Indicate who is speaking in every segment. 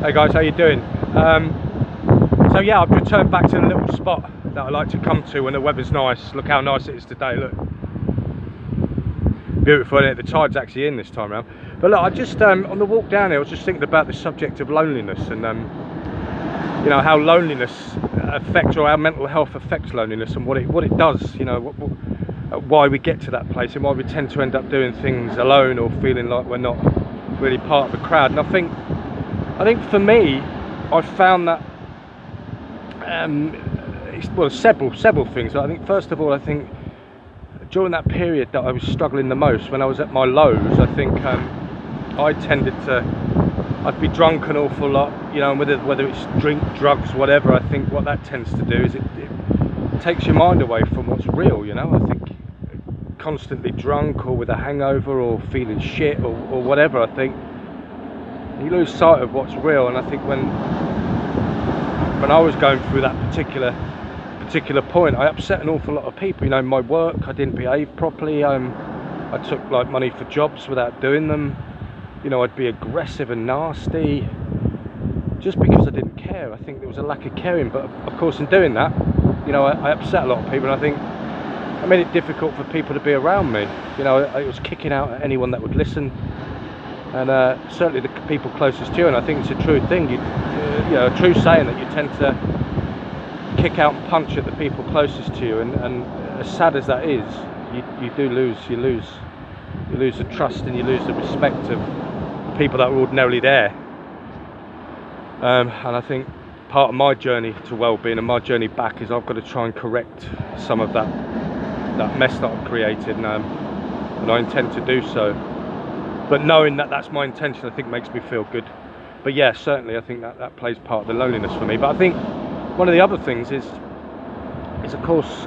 Speaker 1: Hey guys, how you doing? So yeah, I've returned back to the little spot that I like to come to when the weather's nice. Look how nice it is today, look. Beautiful, isn't it? The tide's actually in this time around. But look, I just, on the walk down here, I was just thinking about the subject of loneliness and, you know, how loneliness affects, or how mental health affects loneliness and what it does, you know, why we get to that place and why we tend to end up doing things alone or feeling like we're not really part of the crowd. And I think for me, I found that well, several things. I think first of all, I think during that period that I was struggling the most, when I was at my lows, I think I'd be drunk an awful lot, you know, and whether it's drink, drugs, whatever. I think what that tends to do is it takes your mind away from what's real, you know. I think constantly drunk or with a hangover or feeling shit or whatever, I think you lose sight of what's real. And I think when I was going through that particular point, I upset an awful lot of people. You know, in my work, I didn't behave properly. I took like money for jobs without doing them. You know, I'd be aggressive and nasty just because I didn't care. I think there was a lack of caring. But of course, in doing that, you know, I upset a lot of people. And I think I made it difficult for people to be around me. You know, I was kicking out at anyone that would listen. And certainly the people closest to you, and I think it's a true thing, you know, a true saying that you tend to kick out and punch at the people closest to you, and as sad as that is, you lose the trust and you lose the respect of people that are ordinarily there. And I think part of my journey to well-being and my journey back is I've got to try and correct some of that mess that I've created, and I intend to do so. But knowing that that's my intention, I think makes me feel good. But yeah, certainly I think that plays part of the loneliness for me. But I think one of the other things is of course,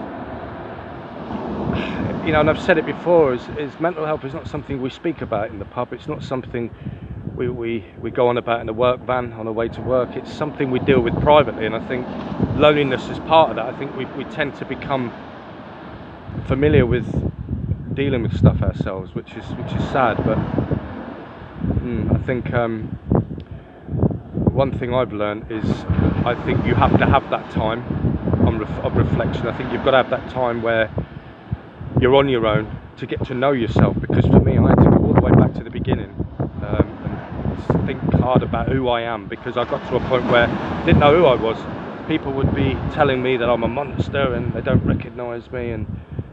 Speaker 1: you know, and I've said it before, is mental health is not something we speak about in the pub. It's not something we go on about in the work van on the way to work. It's something we deal with privately, and I think loneliness is part of that. I think we tend to become familiar with dealing with stuff ourselves, which is sad. But I think one thing I've learned is I think you have to have that time of reflection. I think you've got to have that time where you're on your own to get to know yourself, because for me, I had to go all the way back to the beginning and think hard about who I am, because I got to a point where I didn't know who I was. People would be telling me that I'm a monster and they don't recognise me, and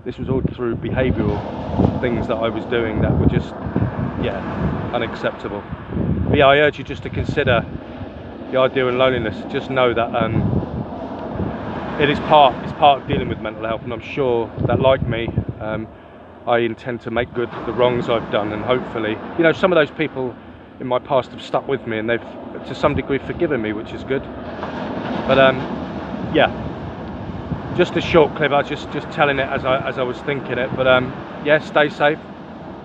Speaker 1: this was all through behavioural things that I was doing that were just, unacceptable. But yeah, I urge you just to consider the idea of loneliness. Just know that it's part of dealing with mental health, and I'm sure that, like me, I intend to make good the wrongs I've done, and hopefully, you know, some of those people in my past have stuck with me and they've to some degree forgiven me, which is good. But just a short clip. I was just telling it as I was thinking it. But yeah, stay safe.